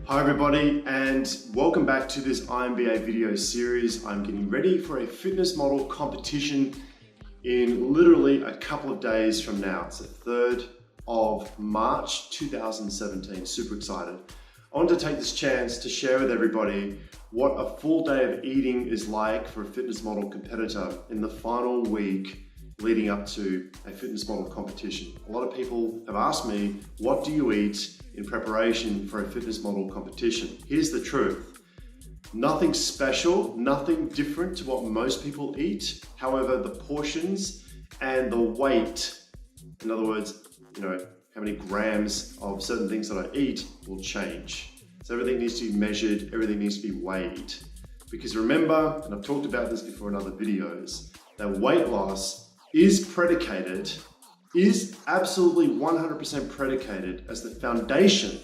Hi everybody, and welcome back to this IMBA video series. I'm getting ready for a fitness model competition in literally a couple of days from now. It's the 3rd of March 2017. Super excited. I want to take this chance to share with everybody what a full day of eating is like for a fitness model competitor in the final week leading up to a fitness model competition. A lot of people have asked me, what do you eat in preparation for a fitness model competition? Here's the truth. Nothing special, nothing different to what most people eat. However, the portions and the weight, in other words, how many grams of certain things that I eat will change. So everything needs to be measured, everything needs to be weighed. Because remember, and I've talked about this before in other videos, that weight loss is absolutely 100% predicated as the foundation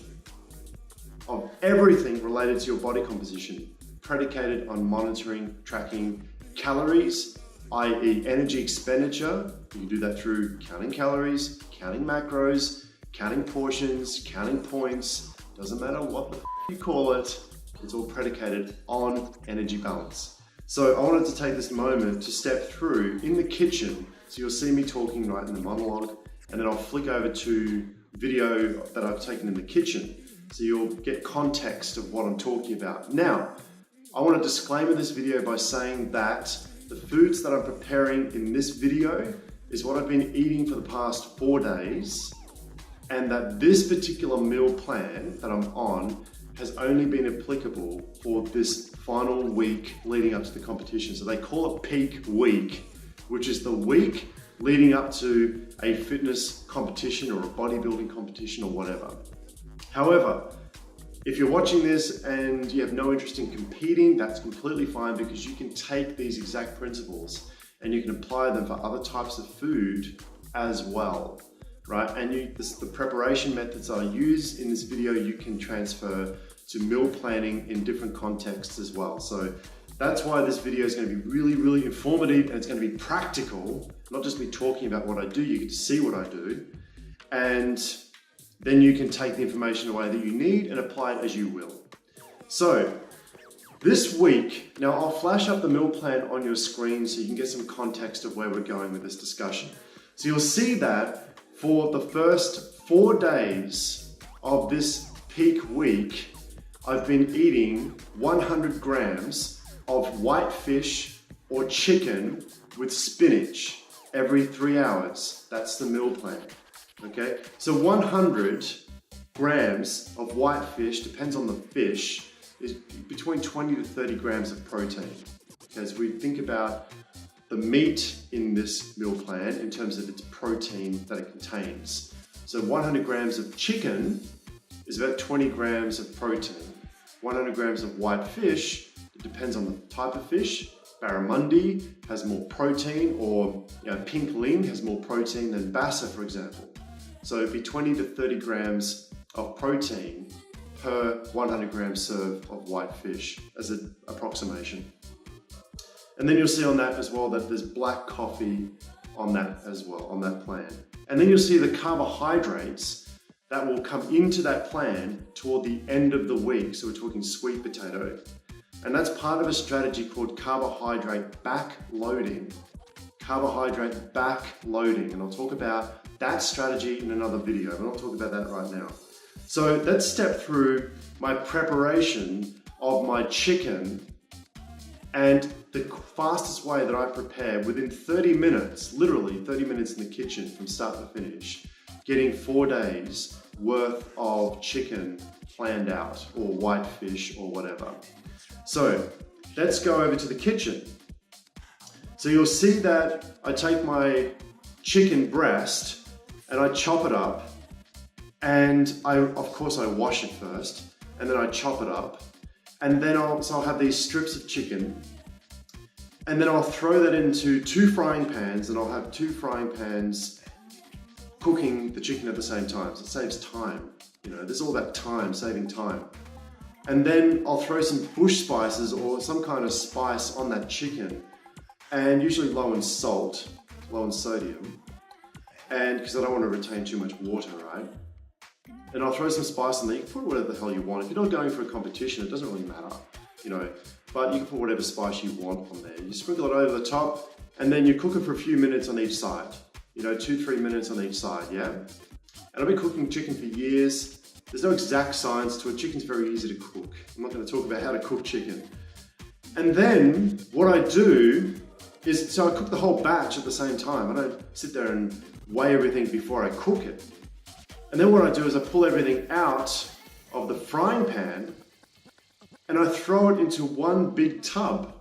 of everything related to your body composition, predicated on monitoring, tracking calories, i.e. energy expenditure. You can do that through counting calories, counting macros, counting portions, counting points. Doesn't matter what the you call it, it's all predicated on energy balance. So I wanted to take this moment to step through in the kitchen. So you'll see me talking right in the monologue, and then I'll flick over to video that I've taken in the kitchen. So you'll get context of what I'm talking about. Now, I want to disclaimer this video by saying that the foods that I'm preparing in this video is what I've been eating for the past 4 days, and that this particular meal plan that I'm on has only been applicable for this final week leading up to the competition. So they call it peak week, which is the week leading up to a fitness competition or a bodybuilding competition or whatever. However, if you're watching this and you have no interest in competing, that's completely fine, because you can take these exact principles and you can apply them for other types of food as well, right? And the preparation methods I use in this video, you can transfer to meal planning in different contexts as well. So that's why this video is going to be really, really informative, and it's going to be practical, not just me talking about what I do. You get to see what I do, and then you can take the information away that you need and apply it as you will. So this week, now I'll flash up the meal plan on your screen so you can get some context of where we're going with this discussion. So you'll see that for the first 4 days of this peak week, I've been eating 100 grams of white fish or chicken with spinach every 3 hours. That's the meal plan, okay? So 100 grams of white fish, depends on the fish, is between 20 to 30 grams of protein. Okay, as we think about the meat in this meal plan in terms of its protein that it contains. So 100 grams of chicken is about 20 grams of protein. 100 grams of white fish, it depends on the type of fish. Barramundi has more protein, or pink ling has more protein than bassa, for example. So it'd be 20 to 30 grams of protein per 100 gram serve of white fish as an approximation. And then you'll see on that as well that there's black coffee on that as well, on that plan. And then you'll see the carbohydrates that will come into that plan toward the end of the week. So we're talking sweet potato. And that's part of a strategy called carbohydrate backloading. Carbohydrate backloading. And I'll talk about that strategy in another video, but I'll talk about that right now. So let's step through my preparation of my chicken, and the fastest way that I prepare within 30 minutes, literally 30 minutes in the kitchen from start to finish, getting 4 days worth of chicken planned out, or white fish or whatever. So let's go over to the kitchen. So you'll see that I take my chicken breast and I chop it up, and of course I wash it first, and then I chop it up, and then I'll have these strips of chicken, and then I'll throw that into 2 frying pans, and I'll have 2 frying pans cooking the chicken at the same time. So it saves time. This is all about time, saving time. And then I'll throw some bush spices or some kind of spice on that chicken, and usually low in salt, low in sodium, and because I don't want to retain too much water, right? and I'll throw some spice in there. You can put whatever the hell you want. If you're not going for a competition, it doesn't really matter, you know, but you can put whatever spice you want on there. You sprinkle it over the top, and then you cook it for a few minutes on each side. You know, 2-3 minutes on each side, yeah? And I've been cooking chicken for years. There's no exact science to it. Chicken's very easy to cook. I'm not going to talk about how to cook chicken. And then what I do is, so I cook the whole batch at the same time. I don't sit there and weigh everything before I cook it. And then what I do is I pull everything out of the frying pan and I throw it into one big tub.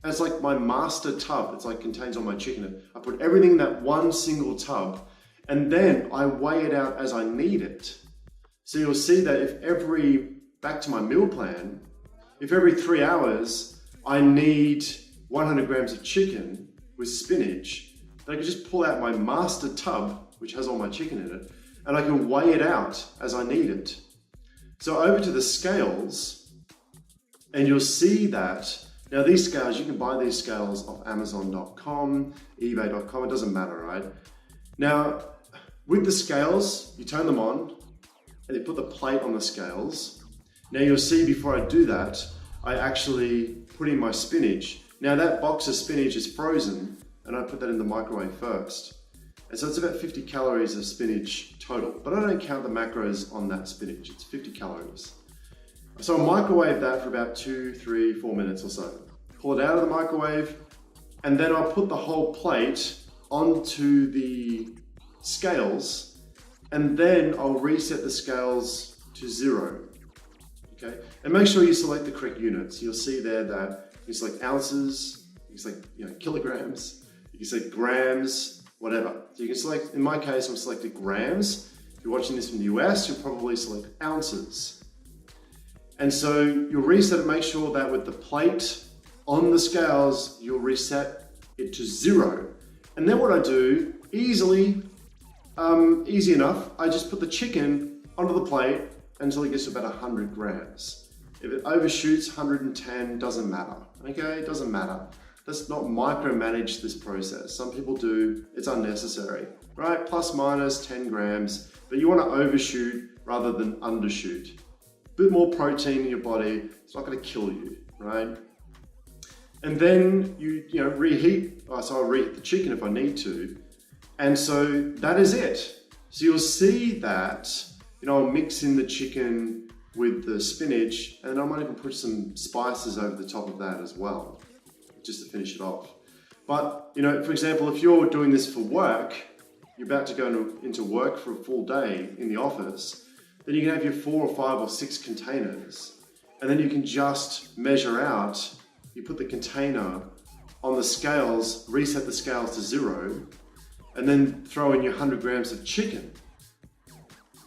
It's like my master tub. It's like contains all my chicken. I put everything in that one single tub, and then I weigh it out as I need it. So you'll see that back to my meal plan, if every 3 hours I need 100 grams of chicken with spinach, then I can just pull out my master tub, which has all my chicken in it, and I can weigh it out as I need it. So over to the scales, and you'll see that, now these scales, you can buy these scales off Amazon.com, eBay.com, it doesn't matter, right? Now, with the scales, you turn them on, and you put the plate on the scales. Now you'll see before I do that, I actually put in my spinach. Now that box of spinach is frozen, and I put that in the microwave first. And so it's about 50 calories of spinach total, but I don't count the macros on that spinach, it's 50 calories. So I'll microwave that for about 2, 3, 4 minutes or so. Pull it out of the microwave, and then I'll put the whole plate onto the scales, and then I'll reset the scales to 0, okay? And make sure you select the correct units. You'll see there that you select ounces, you can select, you know, kilograms, you can select grams, whatever. So you can select, in my case, I'm selected grams. If you're watching this from the US, you'll probably select ounces. And so you'll reset it, make sure that with the plate on the scales, you'll reset it to 0. And then what I do, easy enough, I just put the chicken onto the plate until it gets to about 100 grams. If it overshoots 110, doesn't matter, okay? It doesn't matter. Let's not micromanage this process. Some people do, it's unnecessary, right? Plus minus 10 grams, but you wanna overshoot rather than undershoot. A bit more protein in your body, it's not gonna kill you, right? And then you reheat, so I'll reheat the chicken if I need to. And so that is it. So you'll see that, I'll mix in the chicken with the spinach, and I might even put some spices over the top of that as well, just to finish it off. But, for example, if you're doing this for work, you're about to go into work for a full day in the office, then you can have your 4 or 5 or 6 containers, and then you can just measure out, you put the container on the scales, reset the scales to 0, and then throw in your 100 grams of chicken,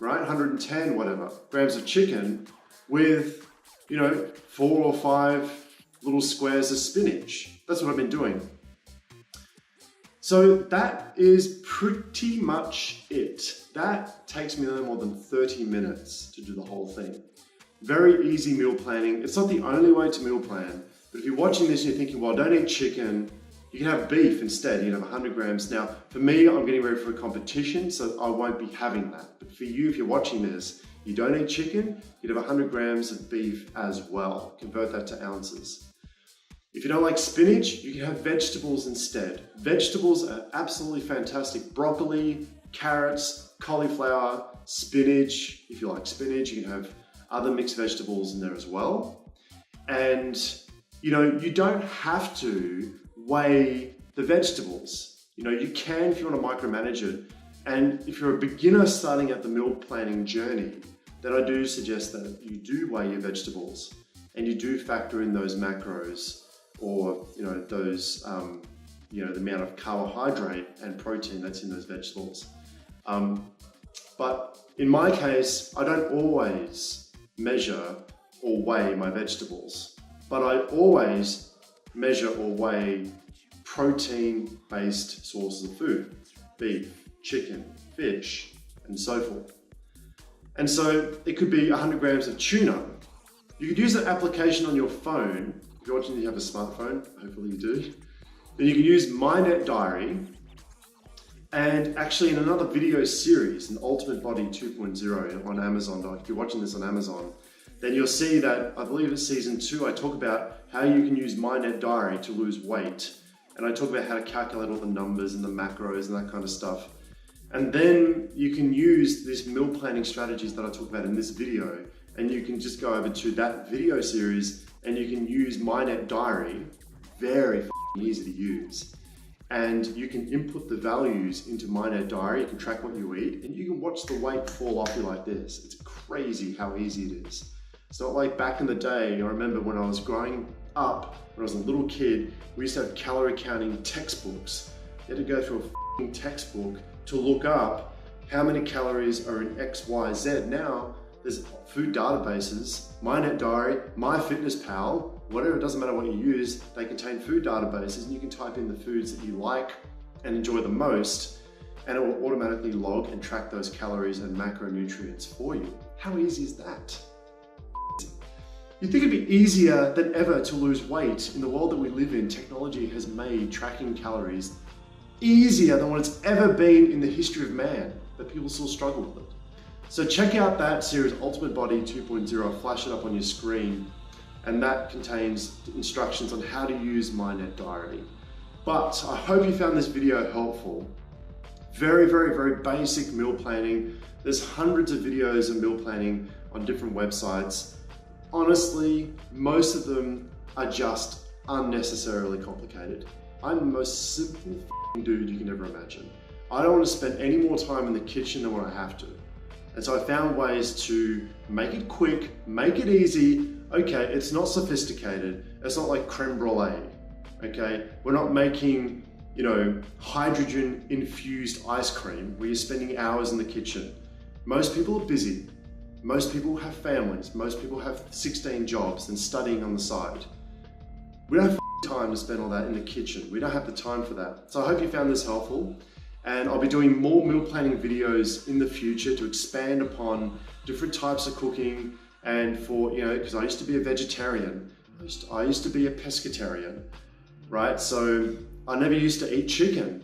right? 110, whatever, grams of chicken with, 4 or 5 little squares of spinach. That's what I've been doing. So that is pretty much it. That takes me no more than 30 minutes to do the whole thing. Very easy meal planning. It's not the only way to meal plan, but if you're watching this and you're thinking, well, don't eat chicken, you can have beef instead. You can have 100 grams. Now, for me, I'm getting ready for a competition, so I won't be having that. But for you, if you're watching this, you don't eat chicken, you'd have 100 grams of beef as well. Convert that to ounces. If you don't like spinach, you can have vegetables instead. Vegetables are absolutely fantastic. Broccoli, carrots, cauliflower, spinach. If you like spinach, you can have other mixed vegetables in there as well. And, you don't have to weigh the vegetables. You can if you want to micromanage it. And if you're a beginner starting at the meal planning journey, then I do suggest that you do weigh your vegetables and you do factor in those macros, or those the amount of carbohydrate and protein that's in those vegetables. But in my case, I don't always measure or weigh my vegetables, but I always measure or weigh protein-based sources of food: beef, chicken, fish, and so forth. And so it could be 100 grams of tuna. You could use that application on your phone. If you're watching, you have a smartphone, hopefully you do. Then you can use My Net Diary, And actually in another video series, an Ultimate Body 2.0 on Amazon, like if you're watching this on Amazon, then you'll see that, I believe it's season 2, I talk about how you can use MyNet Diary to lose weight. And I talk about how to calculate all the numbers and the macros and that kind of stuff. And then you can use these meal planning strategies that I talk about in this video, and you can just go over to that video series and you can use MyNet Diary, very easy to use. And you can input the values into MyNet Diary, you can track what you eat, and you can watch the weight fall off you like this. It's crazy how easy it is. It's not like back in the day. I remember when I was growing up, when I was a little kid, we used to have calorie counting textbooks. You had to go through a textbook to look up how many calories are in X, Y, Z. Now, there's food databases, MyNet Diary, MyFitnessPal, whatever, it doesn't matter what you use, they contain food databases, and you can type in the foods that you like and enjoy the most, and it will automatically log and track those calories and macronutrients for you. How easy is that? You'd think it'd be easier than ever to lose weight. In the world that we live in, technology has made tracking calories easier than what it's ever been in the history of man, but people still struggle with it. So check out that series, Ultimate Body 2.0, I'll flash it up on your screen, and that contains instructions on how to use MyNet Diary. But I hope you found this video helpful. Very, very, very basic meal planning. There's hundreds of videos of meal planning on different websites. Honestly, most of them are just unnecessarily complicated. I'm the most simple dude you can ever imagine. I don't want to spend any more time in the kitchen than what I have to. And so I found ways to make it quick, make it easy. Okay, it's not sophisticated. It's not like creme brulee, okay? We're not making, hydrogen infused ice cream where you're spending hours in the kitchen. Most people are busy. Most people have families. Most people have 16 jobs and studying on the side. We don't have time to spend all that in the kitchen. We don't have the time for that. So I hope you found this helpful. And I'll be doing more meal planning videos in the future to expand upon different types of cooking, and for, because I used to be a vegetarian, I used to be a pescatarian, right? So I never used to eat chicken.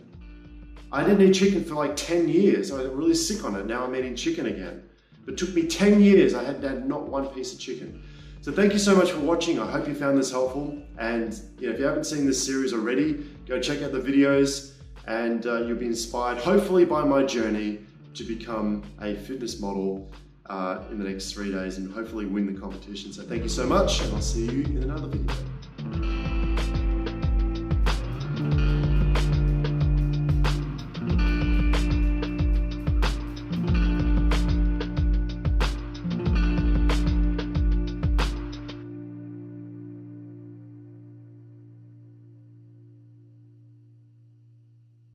I didn't eat chicken for like 10 years. I got really sick on it. Now I'm eating chicken again. But it took me 10 years. I had had not one piece of chicken. So thank you so much for watching. I hope you found this helpful. And if you haven't seen this series already, go check out the videos, and you'll be inspired, hopefully, by my journey to become a fitness model in the next 3 days and hopefully win the competition. So thank you so much, and I'll see you in another video.